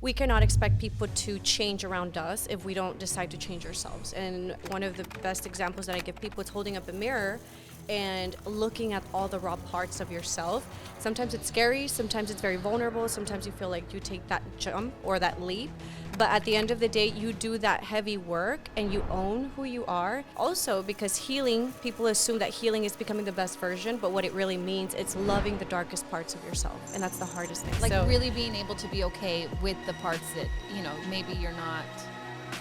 we cannot expect people to change around us if we don't decide to change ourselves. And one of the best examples that I give people is holding up a mirror and looking at all the raw parts of yourself. Sometimes it's scary, sometimes it's very vulnerable, sometimes you feel like you take that jump or that leap. But at the end of the day, you do that heavy work and you own who you are. Also, because healing, people assume that healing is becoming the best version, but what it really means, it's loving the darkest parts of yourself. And that's the hardest thing. Like really being able to be okay with the parts that, maybe you're not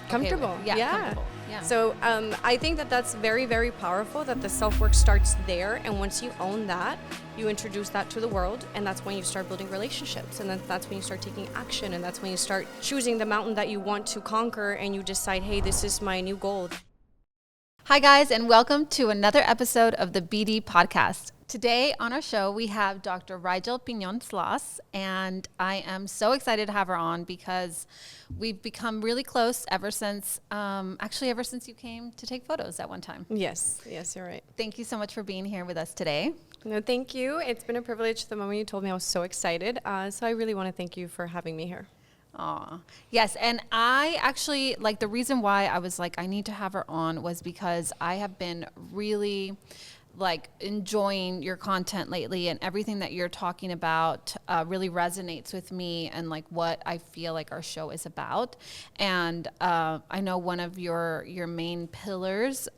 comfortable. Okay comfortable. Yeah. So I think that that's very, very powerful, that the self-work starts there. And once you own that, you introduce that to the world. And that's when you start building relationships. And then that's when you start taking action. And that's when you start choosing the mountain that you want to conquer. And you decide, hey, this is my new goal. Hi, guys, and welcome to another episode of the BD podcast. Today on our show, we have Dr. Rigel Piñon-Sloss, and I am so excited to have her on because we've become really close ever since you came to take photos at one time. Yes, you're right. Thank you so much for being here with us today. No, thank you. It's been a privilege. The moment you told me, I was so excited. So I really want to thank you for having me here. Aw. Yes, and I actually, the reason why I was I need to have her on was because I have been really enjoying your content lately, and everything that you're talking about really resonates with me and what I feel like our show is about. And I know one of your main pillars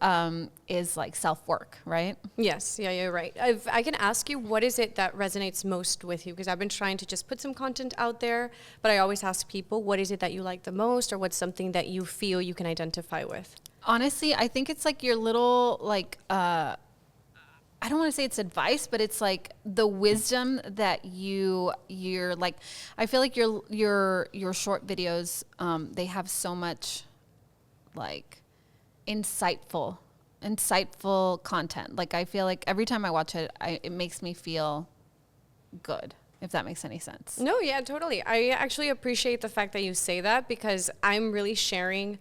is self-work, right? Yes, yeah, you're right. I can ask you, what is it that resonates most with you? Because I've been trying to just put some content out there, but I always ask people, what is it that you like the most, or what's something that you feel you can identify with? Honestly, I think it's your little I don't want to say it's advice, but it's the wisdom that you're I feel like your short videos, they have so much insightful content. I feel like every time I watch it, it makes me feel good, if that makes any sense. No, yeah, totally. I actually appreciate the fact that you say that, because I'm really sharing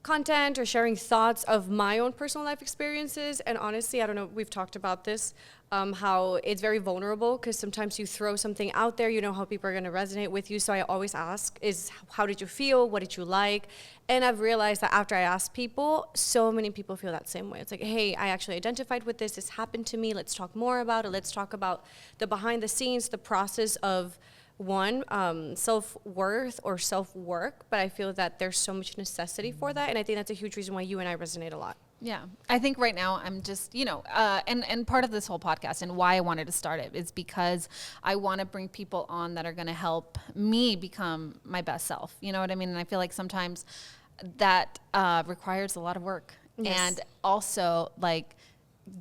content or sharing thoughts of my own personal life experiences. And honestly, I don't know, we've talked about this, how it's very vulnerable, because sometimes you throw something out there, you know how people are going to resonate with you. So I always ask is, how did you feel? What did you like? And I've realized that after I ask people, so many people feel that same way. It's hey, I actually identified with this. This happened to me. Let's talk more about it. Let's talk about the behind the scenes, the process of self-worth or self-work, but I feel that there's so much necessity for that, and I think that's a huge reason why you and I resonate a lot. Yeah, I think right now I'm just, and part of this whole podcast and why I wanted to start it is because I want to bring people on that are going to help me become my best self. You know what I mean? And I feel like sometimes that requires a lot of work. Yes. And also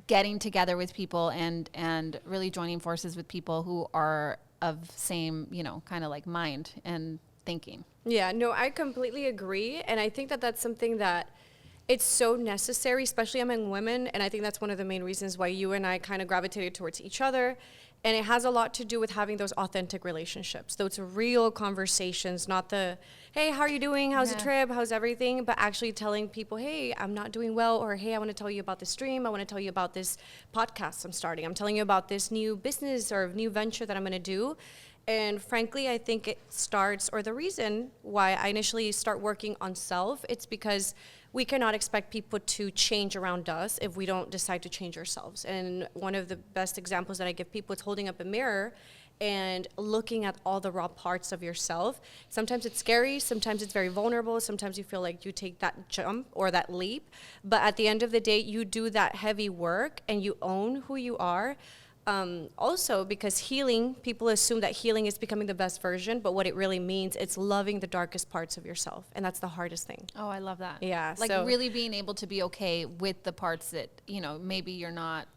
getting together with people and really joining forces with people who are of same, kind of mind and thinking. Yeah, no, I completely agree. And I think that that's something that it's so necessary, especially among women. And I think that's one of the main reasons why you and I kind of gravitated towards each other. And it has a lot to do with having those authentic relationships, those real conversations, not the, hey, how are you doing? How's the trip? How's everything? But actually telling people, hey, I'm not doing well, or hey, I want to tell you about this dream. I want to tell you about this podcast I'm starting. I'm telling you about this new business or new venture that I'm going to do. And frankly, I think it starts, or the reason why I initially start working on self, it's because we cannot expect people to change around us if we don't decide to change ourselves. And one of the best examples that I give people is holding up a mirror and looking at all the raw parts of yourself. Sometimes it's scary, sometimes it's very vulnerable, sometimes you feel like you take that jump or that leap. But at the end of the day, you do that heavy work and you own who you are. Also, because healing, people assume that healing is becoming the best version, but what it really means, it's loving the darkest parts of yourself. And that's the hardest thing. Oh, I love that. Yeah. So really being able to be okay with the parts that, maybe you're not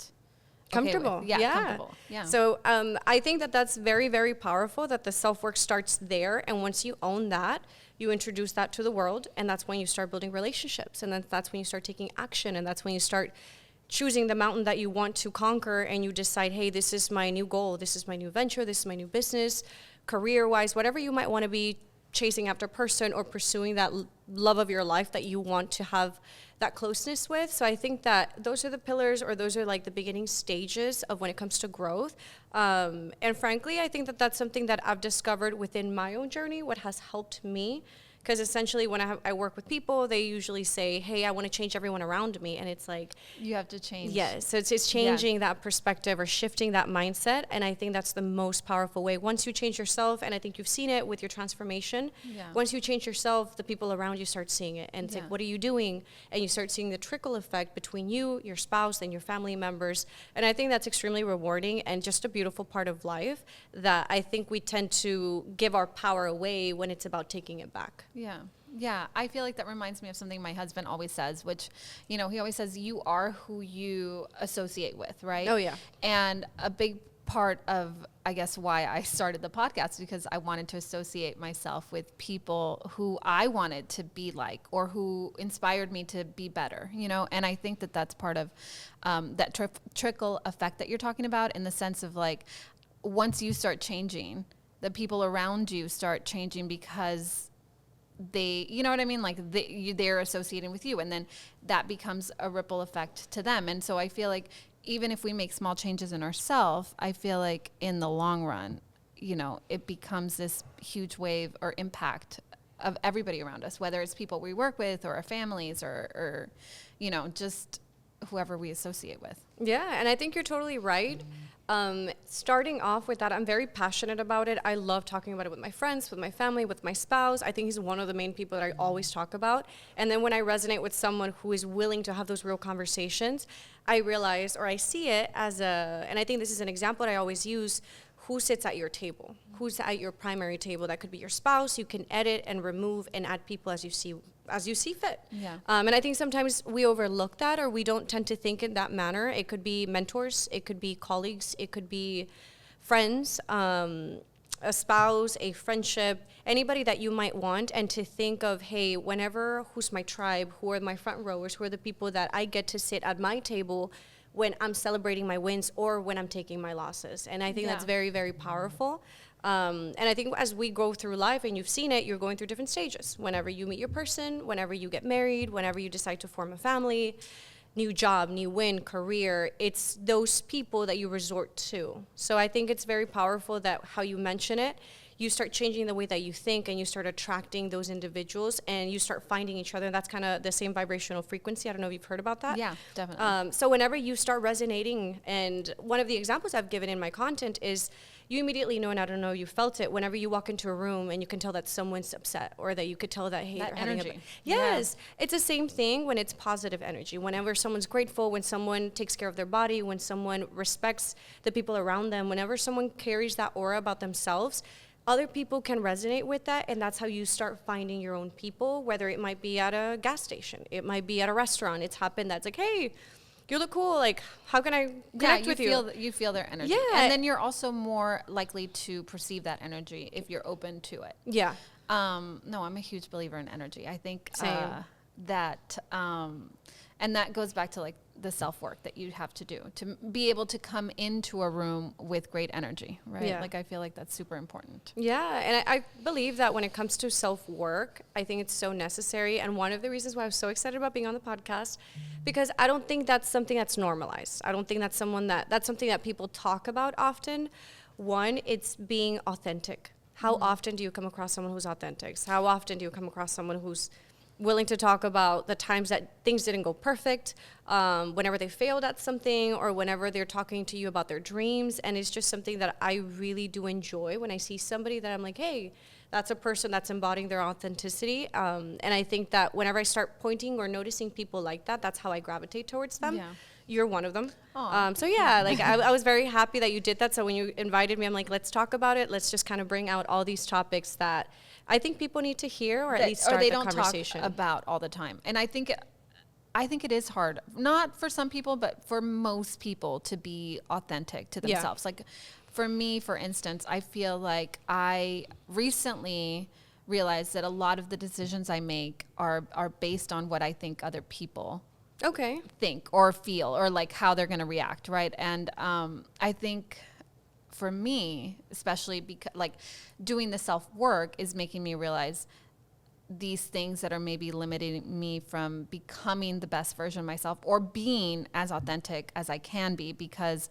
comfortable. Okay with. Yeah. Comfortable. Yeah. So I think that that's very, very powerful, that the self-work starts there. And once you own that, you introduce that to the world. And that's when you start building relationships. And then that's when you start taking action. And that's when you start choosing the mountain that you want to conquer, and you decide, hey, this is my new goal, this is my new venture, this is my new business, career-wise, whatever you might want to be chasing after person or pursuing that love of your life that you want to have that closeness with. So I think that those are the pillars, or those are like the beginning stages of when it comes to growth. And frankly, I think that that's something that I've discovered within my own journey, what has helped me. Because essentially when I work with people, they usually say, hey, I want to change everyone around me. And it's like, you have to change. yes, so it's changing that perspective or shifting that mindset. And I think that's the most powerful way. Once you change yourself, and I think you've seen it with your transformation, once you change yourself, the people around you start seeing it. And it's like, what are you doing? And you start seeing the trickle effect between you, your spouse, and your family members. And I think that's extremely rewarding and just a beautiful part of life that I think we tend to give our power away when it's about taking it back. Yeah. Yeah. I feel like that reminds me of something my husband always says, which, you know, he always says, you are who you associate with, right? Oh, yeah. And a big part of, I guess, why I started the podcast, because I wanted to associate myself with people who I wanted to be like, or who inspired me to be better, you know? And I think that that's part of that trickle effect that you're talking about, in the sense of like, once you start changing, the people around you start changing because they, you know what I mean? Like they're associating with you, and then that becomes a ripple effect to them. And so I feel like even if we make small changes in ourselves, I feel like in the long run, you know, it becomes this huge wave or impact of everybody around us, whether it's people we work with or our families or you know, just whoever we associate with. Yeah, and I think you're totally right. Starting off with that, I'm very passionate about it. I love talking about it with my friends, with my family, with my spouse. I think he's one of the main people that I always talk about. And then when I resonate with someone who is willing to have those real conversations, I realize, or I see it as and I think this is an example that I always use, who sits at your table, who's at your primary table. That could be your spouse. You can edit and remove and add people as you see fit. Yeah. And I think sometimes we overlook that, or we don't tend to think in that manner. It could be mentors, it could be colleagues, it could be friends, a spouse, a friendship, anybody that you might want, and to think of, hey, who's my tribe, who are my front rowers, who are the people that I get to sit at my table when I'm celebrating my wins or when I'm taking my losses. And I think that's very, very powerful. And I think as we go through life, and you've seen it, you're going through different stages. Whenever you meet your person, whenever you get married, whenever you decide to form a family, new job, new win, career, it's those people that you resort to. So I think it's very powerful that how you mention it, you start changing the way that you think, and you start attracting those individuals, and you start finding each other. And that's kind of the same vibrational frequency. I don't know if you've heard about that. Yeah, definitely. So whenever you start resonating, and one of the examples I've given in my content is you immediately know, and I don't know, you felt it, whenever you walk into a room and you can tell that someone's upset, or that you could tell that, hey, That they're having energy. Yes. It's the same thing when it's positive energy. Whenever someone's grateful, when someone takes care of their body, when someone respects the people around them, whenever someone carries that aura about themselves, other people can resonate with that, and that's how you start finding your own people, whether it might be at a gas station, it might be at a restaurant. It's happened that's like, hey, you look cool, like, how can I connect with you? You feel their energy. Yeah. And then you're also more likely to perceive that energy if you're open to it. Yeah. No, I'm a huge believer in energy. I think Same. that, and that goes back to like the self-work that you have to do to be able to come into a room with great energy, right? Yeah. Like I feel like that's super important. Yeah, and I believe that when it comes to self-work, I think it's so necessary. And one of the reasons why I was so excited about being on the podcast, because I don't think that's something that's normalized. I don't think that's that's something that people talk about often. One, it's being authentic. How often do you come across someone who's authentic? How often do you come across someone who's willing to talk about the times that things didn't go perfect, whenever they failed at something, or whenever they're talking to you about their dreams? And it's just something that I really do enjoy when I see somebody that I'm like, hey, that's a person that's embodying their authenticity. And I think that whenever I start pointing or noticing people like that, that's how I gravitate towards them. Yeah. You're one of them. Aw. So yeah, like I was very happy that you did that. So when you invited me, I'm like, let's talk about it. Let's just kind of bring out all these topics that I think people need to hear, or at least start or they the don't conversation talk about all the time. And I think it is hard, not for some people, but for most people, to be authentic to Yeah. themselves. Like for me, for instance, I feel like I recently realized that a lot of the decisions I make are based on what I think other people Okay. think or feel, or like how they're going to react, right? And I think for me, especially because like doing the self-work is making me realize these things that are maybe limiting me from becoming the best version of myself or being as authentic as I can be, because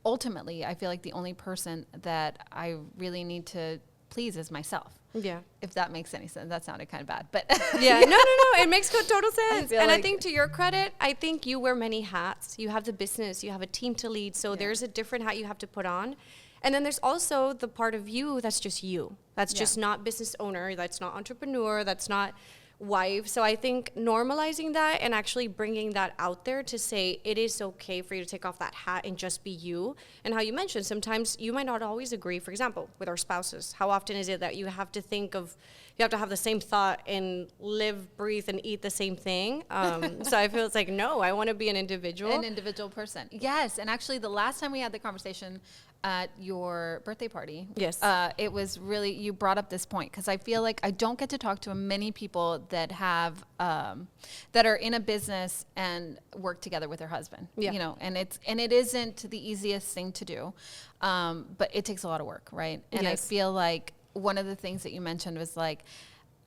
ultimately I feel like the only person that I really need to please is myself. Yeah. If that makes any sense. That sounded kind of bad, but Yeah, no, it makes total sense. feel And I like- think to your credit, I think you wear many hats. You have the business, you have a team to lead, so there's a different hat you have to put on. And then there's also the part of you that's just you. That's just not business owner, that's not entrepreneur, that's not wife. So I think normalizing that and actually bringing that out there to say it is okay for you to take off that hat and just be you. And how you mentioned, sometimes you might not always agree, for example, with our spouses. How often is it that you have to think of, you have to have the same thought and live, breathe, and eat the same thing? So I feel it's like, no, I want to be an individual. An individual person. Yes. And actually the last time we had the conversation at your birthday party, Yes. It was really, you brought up this point, because I feel like I don't get to talk to many people that have, that are in a business and work together with their husband, Yeah. you know, and it isn't the easiest thing to do. But it takes a lot of work. Right. And Yes. I feel like one of the things that you mentioned was like,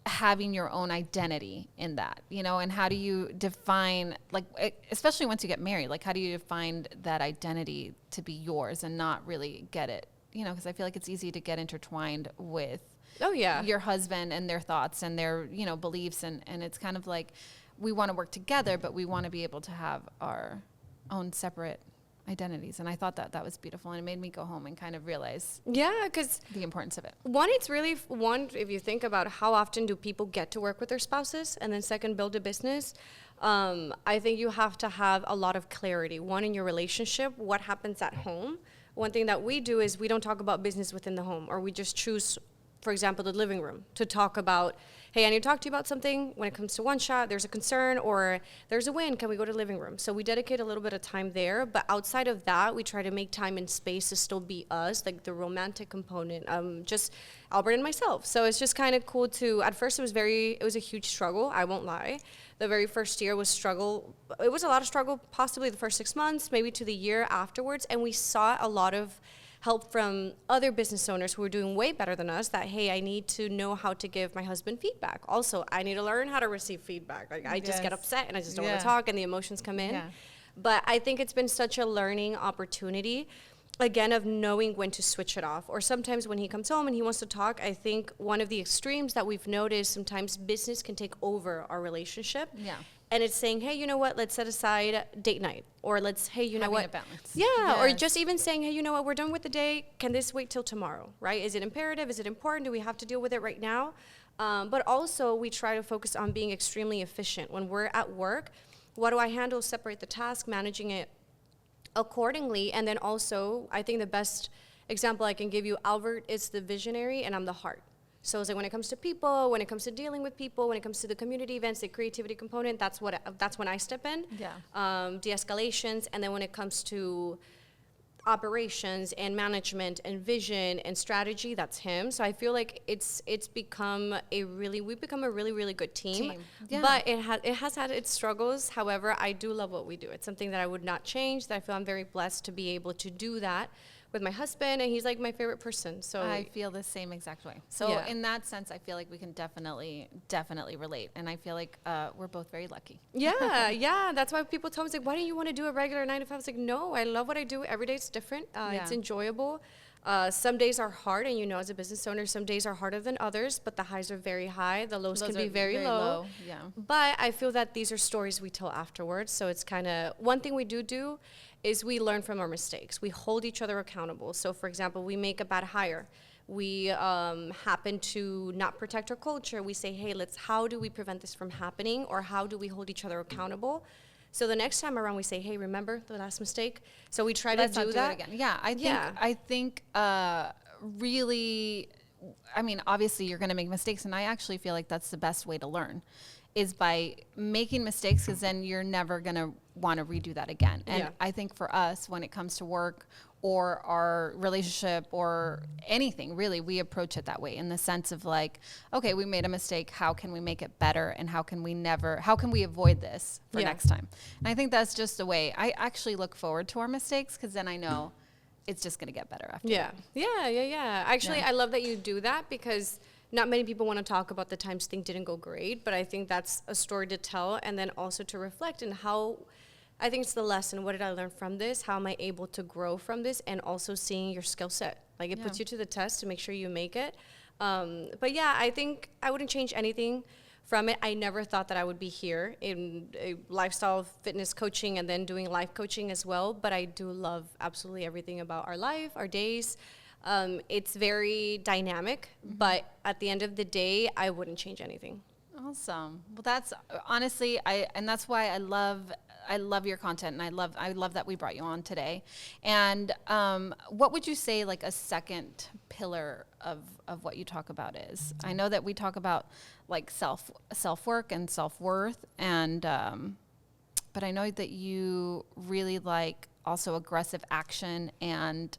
having your own identity in that, you know, and how do you define, like, especially once you get married, like, how do you define that identity to be yours and not really get it, you know, because I feel like it's easy to get intertwined with your husband and their thoughts and their, you know, beliefs. And it's kind of like, we want to work together, but we want to be able to have our own separate identities. And I thought that was beautiful, and it made me go home and kind of realize because the importance of it. one, it's really if you think about how often do people get to work with their spouses, and then second, build a business. I think you have to have a lot of clarity. One, in your relationship, what happens at home. One thing that we do is we don't talk about business within the home, or we just choose, for example, the living room to talk about, hey, I need to talk to you about something. When it comes to one shot, there's a concern or there's a win. Can we go to the living room? So we dedicate a little bit of time there. But outside of that, we try to make time and space to still be us, like the romantic component, just Albert and myself. So it's just kind of cool to, at first it was a huge struggle. I won't lie. The very first year was struggle. It was a lot of struggle, possibly the first 6 months, maybe to the year afterwards. And we saw a lot of help from other business owners who were doing way better than us, that, hey, I need to know how to give my husband feedback. Also, I need to learn how to receive feedback. Like, I just get upset and I just don't want to talk, and the emotions come in. But I think it's been such a learning opportunity, again, of knowing when to switch it off. Or sometimes when he comes home and he wants to talk, I think one of the extremes that we've noticed, sometimes business can take over our relationship. Yeah. And it's saying, hey, you know what, let's set aside date night. Or let's, hey, you know Having what. a balance. Yeah, or just even saying, hey, you know what, we're done with the day. Can this wait till tomorrow, right? Is it imperative? Is it important? Do we have to deal with it right now? But also, we try to focus on being extremely efficient. When we're at work, what do I handle? Separate the task, managing it accordingly. And then also, I think the best example I can give you, Albert is the visionary and I'm the heart. So it's like when it comes to people, when it comes to dealing with people, when it comes to the community events, the creativity component, that's when I step in. De-escalations. And then when it comes to operations and management and vision and strategy, that's him. So I feel like we've become a really, really good team. Yeah. But it has had its struggles. However, I do love what we do. It's something that I would not change, that I feel I'm very blessed to be able to do that with my husband, and he's like my favorite person. So I feel the same exact way. So in that sense, I feel like we can definitely relate. And I feel like we're both very lucky. Yeah. That's why people tell me, like, why don't you want to do a regular 9 to 5? I was like, no, I love what I do. Every day it's different. It's enjoyable. Some days are hard, and as a business owner, some days are harder than others, but the highs are very high. The lows can be very low. Yeah. But I feel that these are stories we tell afterwards. So it's kind of, one thing we do is we learn from our mistakes. We hold each other accountable. So for example, we make a bad hire. We happen to not protect our culture. We say, hey, how do we prevent this from happening? Or how do we hold each other accountable? So the next time around, we say, hey, remember the last mistake? So we try to do that. It again. Yeah, I think really, I mean, obviously you're going to make mistakes, and I actually feel like that's the best way to learn, is by making mistakes, because then you're never going to want to redo that again. And I think for us, when it comes to work or our relationship or anything, really, we approach it that way, in the sense of like, okay, we made a mistake. How can we make it better? And how can we avoid this for next time? And I think that's just the way. I actually look forward to our mistakes, because then I know it's just going to get better after that. Yeah. Actually, I love that you do that, because not many people want to talk about the times things didn't go great, but I think that's a story to tell, and then also to reflect on how, I think it's the lesson. What did I learn from this? How am I able to grow from this? And also seeing your skill set. Like, it puts you to the test to make sure you make it. But yeah, I think I wouldn't change anything from it. I never thought that I would be here in a lifestyle fitness coaching and then doing life coaching as well. But I do love absolutely everything about our life, our days. It's very dynamic, but at the end of the day, I wouldn't change anything. Awesome. Well, that's honestly, and that's why I love your content, and I love that we brought you on today. And what would you say like a second pillar of what you talk about is? I know that we talk about like self-work and self-worth, and but I know that you really like also aggressive action and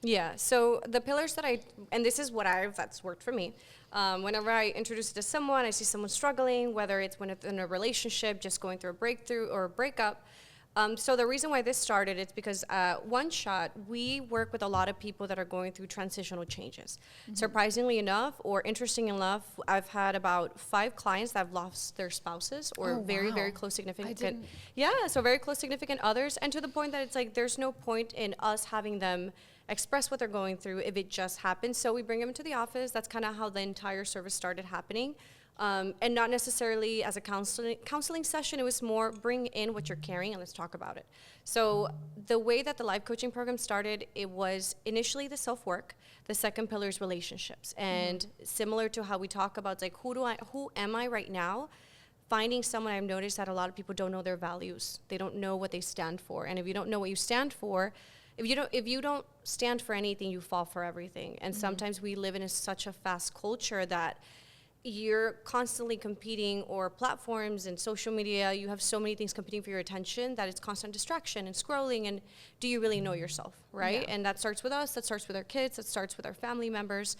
yeah, so the pillars that and this is that's worked for me. Whenever I introduce it to someone, I see someone struggling, whether it's when it's in a relationship, just going through a breakthrough or a breakup. So the reason why this started, it's because One Shot, we work with a lot of people that are going through transitional changes. Surprisingly enough, or interesting enough, I've had about 5 clients that have lost their spouses or very, very close significant. Yeah, so very close significant others. And to the point that it's like, there's no point in us having them express what they're going through if it just happens. So we bring them into the office. That's kind of how the entire service started happening. And not necessarily as a counseling session. It was more bring in what you're carrying and let's talk about it. So the way that the life coaching program started, it was initially the self-work. The second pillar is relationships. And similar to how we talk about, like, who am I right now? Finding someone, I've noticed that a lot of people don't know their values. They don't know what they stand for. And if you don't know what you stand for, if you don't stand for anything, you fall for everything. And sometimes we live in such a fast culture that you're constantly competing, or platforms and social media, you have so many things competing for your attention that it's constant distraction and scrolling. And do you really know yourself, right? Yeah. And that starts with us, that starts with our kids, that starts with our family members.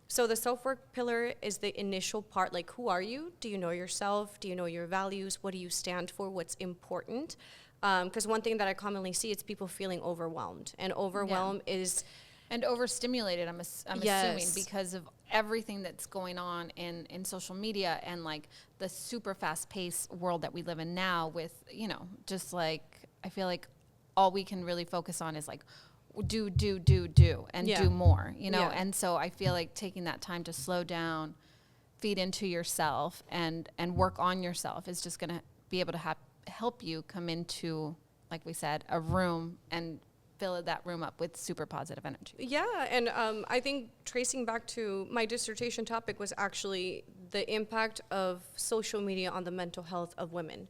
So the self-work pillar is the initial part, like, who are you? Do you know yourself? Do you know your values? What do you stand for? What's important? Because one thing that I commonly see is people feeling overwhelmed, and overwhelm is... And overstimulated, I'm assuming, because of everything that's going on in social media and like the super fast-paced world that we live in now with, you know, just like, I feel like all we can really focus on is like, do, and do more, you know? And so I feel like taking that time to slow down, feed into yourself, and work on yourself is just going to be able to help you come into, like we said, a room and fill that room up with super positive energy. Yeah, and I think tracing back to my dissertation topic was actually the impact of social media on the mental health of women.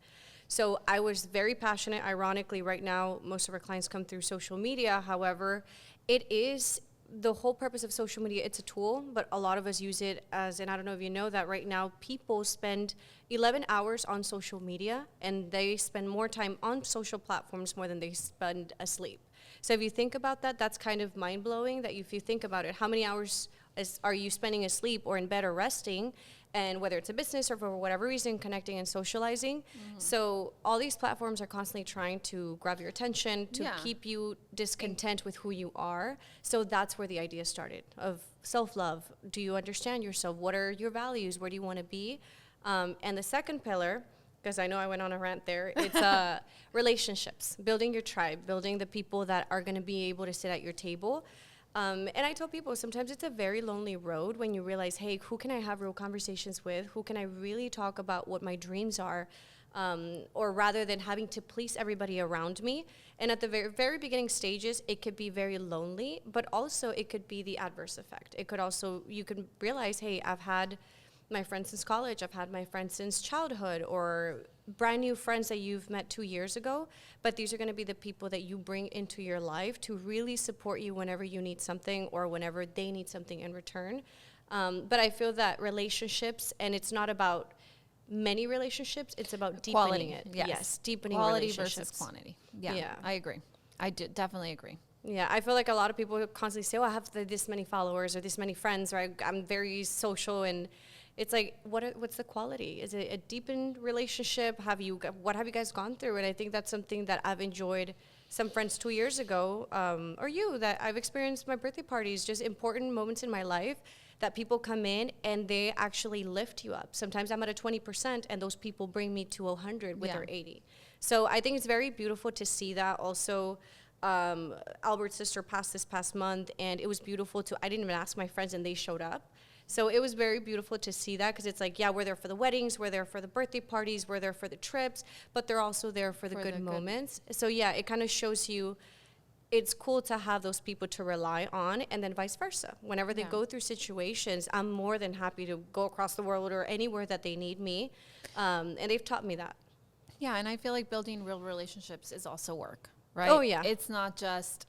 So I was very passionate. Ironically, right now, most of our clients come through social media. However, it is the whole purpose of social media. It's a tool, but a lot of us use it as, and I don't know if you know that right now, people spend 11 hours on social media, and they spend more time on social platforms more than they spend asleep. So if you think about that, that's kind of mind-blowing that if you think about it, how many hours are you spending asleep or in bed or resting, and whether it's a business or for whatever reason, connecting and socializing. So all these platforms are constantly trying to grab your attention, to keep you discontent with who you are. So that's where the idea started, of self-love. Do you understand yourself? What are your values? Where do you want to be? And the second pillar, because I know I went on a rant there, it's relationships, building your tribe, building the people that are going to be able to sit at your table. And I tell people sometimes it's a very lonely road when you realize, hey, who can I have real conversations with? Who can I really talk about what my dreams are? Or rather than having to please everybody around me. And at the very, very beginning stages, it could be very lonely, but also it could be the adverse effect. It could also, you can realize, hey, I've had my friends since college, I've had my friends since childhood, or brand new friends that you've met 2 years ago, but these are going to be the people that you bring into your life to really support you whenever you need something or whenever they need something in return. But I feel that relationships, and it's not about many relationships, it's about deepening it. Yes, deepening quality relationships. Versus quantity. Yeah, I agree. I definitely agree. Yeah, I feel like a lot of people constantly say, oh, I have this many followers or this many friends, or I'm very social, and it's like, what's the quality? Is it a deepened relationship? What have you guys gone through? And I think that's something that I've enjoyed. Some friends 2 years ago, or that I've experienced my birthday parties, just important moments in my life that people come in and they actually lift you up. Sometimes I'm at a 20% and those people bring me to 100 with their 80. So I think it's very beautiful to see that. Also, Albert's sister passed this past month, and it was beautiful I didn't even ask my friends, and they showed up. So it was very beautiful to see that, because it's like, yeah, we're there for the weddings, we're there for the birthday parties, we're there for the trips, but they're also there for the good moments. So yeah, it kind of shows you it's cool to have those people to rely on, and then vice versa. Whenever they go through situations, I'm more than happy to go across the world or anywhere that they need me. And they've taught me that. Yeah, and I feel like building real relationships is also work, right? Oh, yeah. It's not just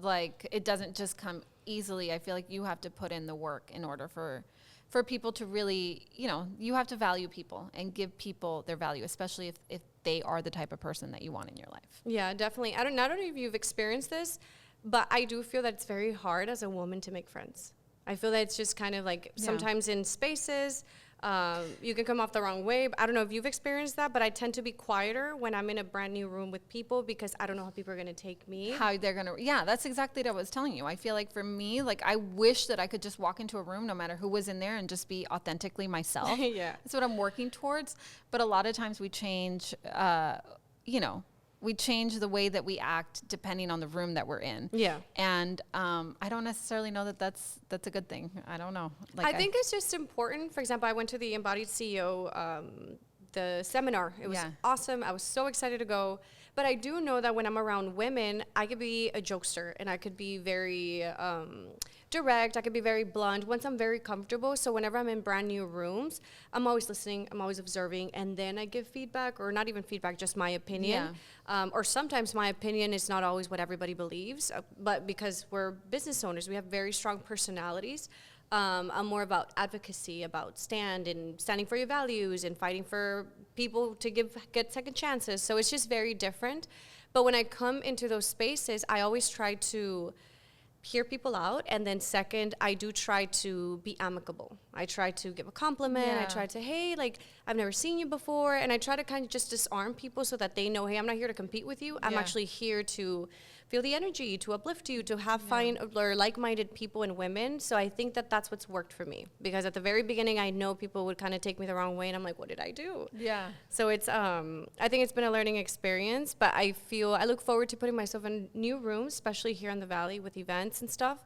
like, it doesn't just come easily. I feel like you have to put in the work in order for people to really, you have to value people and give people their value, especially if they are the type of person that you want in your life. Yeah, definitely. I don't know if you've experienced this, but I do feel that it's very hard as a woman to make friends. I feel that it's just kind of like sometimes in spaces, you can come off the wrong way. I don't know if you've experienced that, but I tend to be quieter when I'm in a brand new room with people, because I don't know how people are going to take me. How they're going to, that's exactly what I was telling you. I feel like for me, like, I wish that I could just walk into a room, no matter who was in there, and just be authentically myself. Yeah. That's what I'm working towards. But a lot of times we change, we change the way that we act depending on the room that we're in. Yeah. And I don't necessarily know that that's a good thing. I don't know. Like, I think it's just important. For example, I went to the Embodied CEO, the seminar. It was awesome. I was so excited to go. But I do know that when I'm around women, I could be a jokester, and I could be very direct. I could be very blunt once I'm very comfortable. So whenever I'm in brand new rooms, I'm always listening. I'm always observing. And then I give feedback, or not even feedback, just my opinion. Yeah. Or sometimes my opinion is not always what everybody believes. But because we're business owners, we have very strong personalities. I'm more about advocacy, about standing for your values and fighting for people to get second chances. So it's just very different. But when I come into those spaces, I always try to hear people out. And then second, I do try to be amicable. I try to give a compliment. Yeah. I try to, hey, like, I've never seen you before. And I try to kind of just disarm people so that they know, hey, I'm not here to compete with you. I'm actually here to feel the energy, to uplift you, to find or like-minded people and women. So I think that that's what's worked for me, because at the very beginning, I know people would kind of take me the wrong way, and I'm like, what did I do? Yeah. So it's, I think it's been a learning experience, but I look forward to putting myself in new rooms, especially here in the Valley with events and stuff.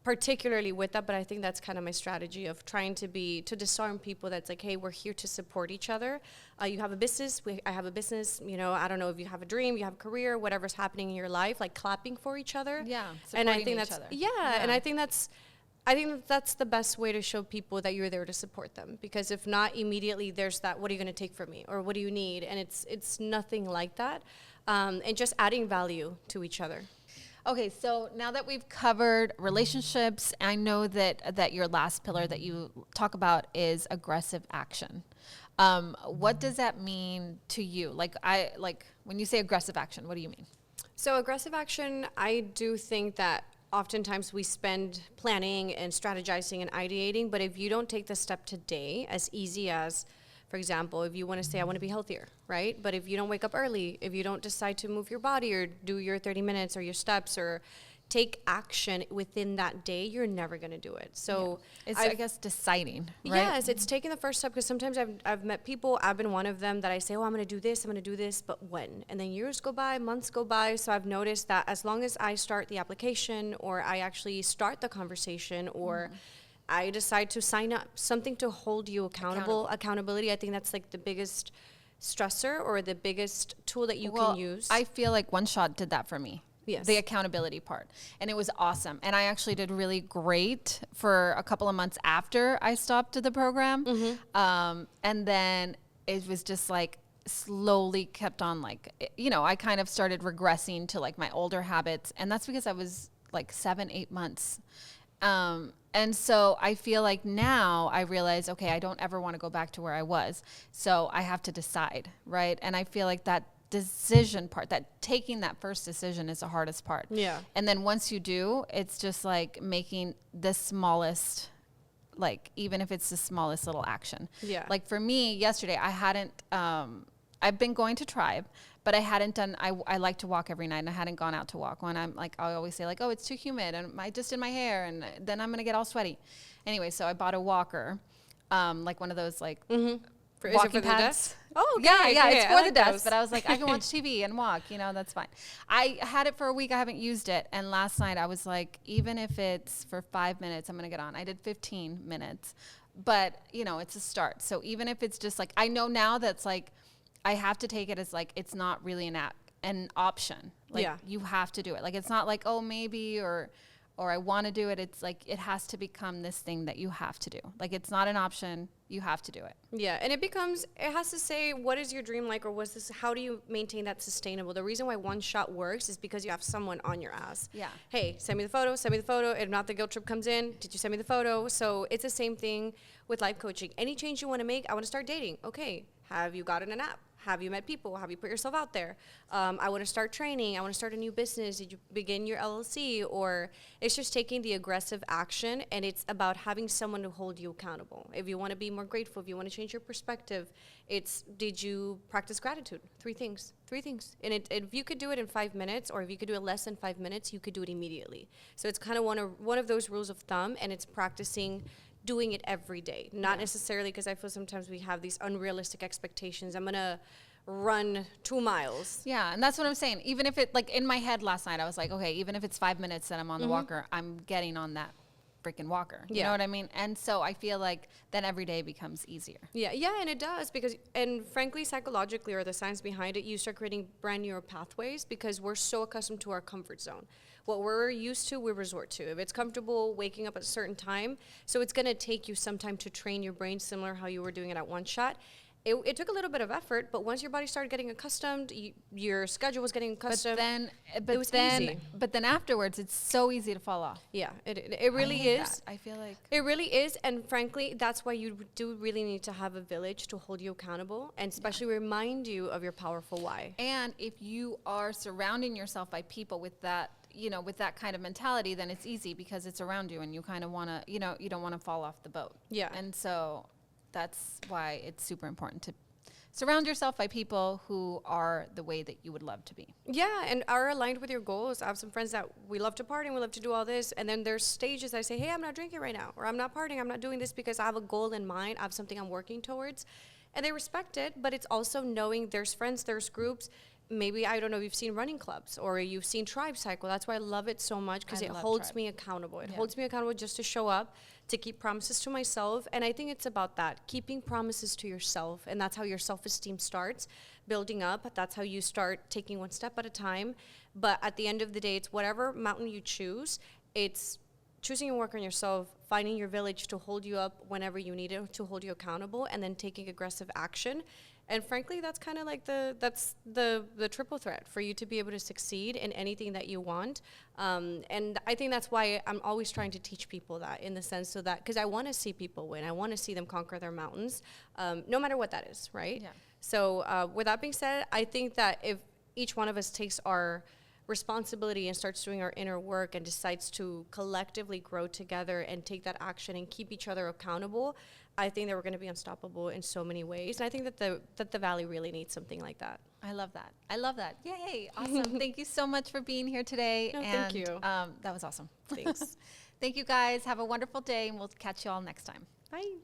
Particularly with that, but I think that's kind of my strategy of trying to disarm people. That's like, hey, we're here to support each other. You have a business, I have a business, I don't know if you have a dream, you have a career, whatever's happening in your life, like clapping for each other. Yeah, and I think that's, and I think that's the best way to show people that you're there to support them. Because if not, immediately there's that, what are you going to take from me? Or what do you need? And it's nothing like that. And just adding value to each other. Okay, so now that we've covered relationships, I know that your last pillar that you talk about is aggressive action. What does that mean to you? Like when you say aggressive action, what do you mean? So aggressive action, I do think that oftentimes we spend planning and strategizing and ideating, but if you don't take the step today, as easy as, for example, if you want to say, I want to be healthier, right? But if you don't wake up early, if you don't decide to move your body or do your 30 minutes or your steps or take action within that day, you're never going to do it. So it's, I guess, deciding, right? Yes, it's taking the first step, because sometimes I've met people, I've been one of them, that I say, oh, I'm going to do this, but when? And then years go by, months go by. So I've noticed that as long as I start the application, or I actually start the conversation, or I decide to sign up, something to hold you accountability. I think that's like the biggest stressor, or the biggest tool that you can use. I feel like One Shot did that for me. Yes. The accountability part. And it was awesome. And I actually did really great for a couple of months after I stopped the program. Mm-hmm. And then it was just like slowly kept on, like, I kind of started regressing to like my older habits. And that's because I was like 7-8 months. And so I feel like now I realize, okay, I don't ever want to go back to where I was. So I have to decide, right? And I feel like that decision part, that taking that first decision is the hardest part. Yeah. And then once you do, it's just like making the smallest, like, even if it's the smallest little action. Yeah. Like for me yesterday, I hadn't, I've been going to Tribe, but but I hadn't done, I like to walk every night, and I hadn't gone out to walk. When I'm like, I always say like, oh, it's too humid, and I just did my hair, and then I'm going to get all sweaty. Anyway, so I bought a walker, like one of those like walking pads. Oh, okay, yeah, okay, it's I for like the desk, those. but I was like, I can watch TV and walk, you know, that's fine. I had it for a week. I haven't used it. And last night I was like, even if it's for 5 minutes, I'm going to get on. I did 15 minutes, but you know, it's a start. So even if it's just like, I know now that's like, I have to take it as like, it's not really an option. Like you have to do it. Like, it's not like, oh, maybe, or I want to do it. It's like, it has to become this thing that you have to do. Like, it's not an option. You have to do it. Yeah, and it has to say, what is your dream like, or how do you maintain that sustainable? The reason why one shot works is because you have someone on your ass. Yeah. Hey, send me the photo, If not, the guilt trip comes in. Did you send me the photo? So it's the same thing with life coaching. Any change you want to make, I want to start dating. Okay, have you gotten an app? Have you met people? Have you put yourself out there? I want to start training. I want to start a new business. Did you begin your LLC? Or it's just taking the aggressive action, and it's about having someone to hold you accountable. If you want to be more grateful, if you want to change your perspective, did you practice gratitude? 3 things. And if you could do it in 5 minutes, or if you could do it less than 5 minutes, you could do it immediately. So it's kind of one of those rules of thumb, and it's practicing doing it every day, not necessarily, because I feel sometimes we have these unrealistic expectations. I'm gonna run 2 miles. Yeah, and that's what I'm saying. Even if it, like, in my head last night, I was like, okay, even if it's 5 minutes that I'm on the walker, I'm getting on that freaking walker. You know what I mean? And so I feel like then every day becomes easier. Yeah, and it does, and frankly, psychologically, or the science behind it, you start creating brand new pathways, because we're so accustomed to our comfort zone. What we're used to, we resort to. If it's comfortable waking up at a certain time, so it's gonna take you some time to train your brain, similar how you were doing it at one shot. It took a little bit of effort, but once your body started getting accustomed, your schedule was getting accustomed. But it was easy. But then afterwards, it's so easy to fall off. Yeah, it really is. I feel like it really is, and frankly, that's why you do really need to have a village to hold you accountable, and especially remind you of your powerful why. And if you are surrounding yourself by people with that, you know, with that kind of mentality, then it's easy, because it's around you, and you kind of want to, you know, you don't want to fall off the boat. Yeah. And so that's why it's super important to surround yourself by people who are the way that you would love to be. Yeah, and are aligned with your goals. I have some friends that we love to party and we love to do all this, and then there's stages I say, hey, I'm not drinking right now, or I'm not partying, I'm not doing this because I have a goal in mind, I have something I'm working towards, and they respect it. But it's also knowing there's friends, there's groups. Maybe, I don't know, you've seen running clubs or you've seen Tribe Cycle. That's why I love it so much, because it holds me accountable. It holds me accountable just to show up, to keep promises to myself. And I think it's about that, keeping promises to yourself. And that's how your self-esteem starts building up. That's how you start taking one step at a time. But at the end of the day, it's whatever mountain you choose. It's choosing to work on yourself, finding your village to hold you up whenever you need it, to hold you accountable, and then taking aggressive action. And frankly, that's kind of like the triple threat for you to be able to succeed in anything that you want. And I think that's why I'm always trying to teach people that, in the sense so that, because I want to see people win. I want to see them conquer their mountains, no matter what that is, right? Yeah. So with that being said, I think that if each one of us takes our responsibility and starts doing our inner work and decides to collectively grow together and take that action and keep each other accountable, I think that we're going to be unstoppable in so many ways. And I think that the Valley really needs something like that. I love that. Yay. Awesome. Thank you so much for being here today. No, thank you. That was awesome. Thanks. Thank you, guys. Have a wonderful day, and we'll catch you all next time. Bye.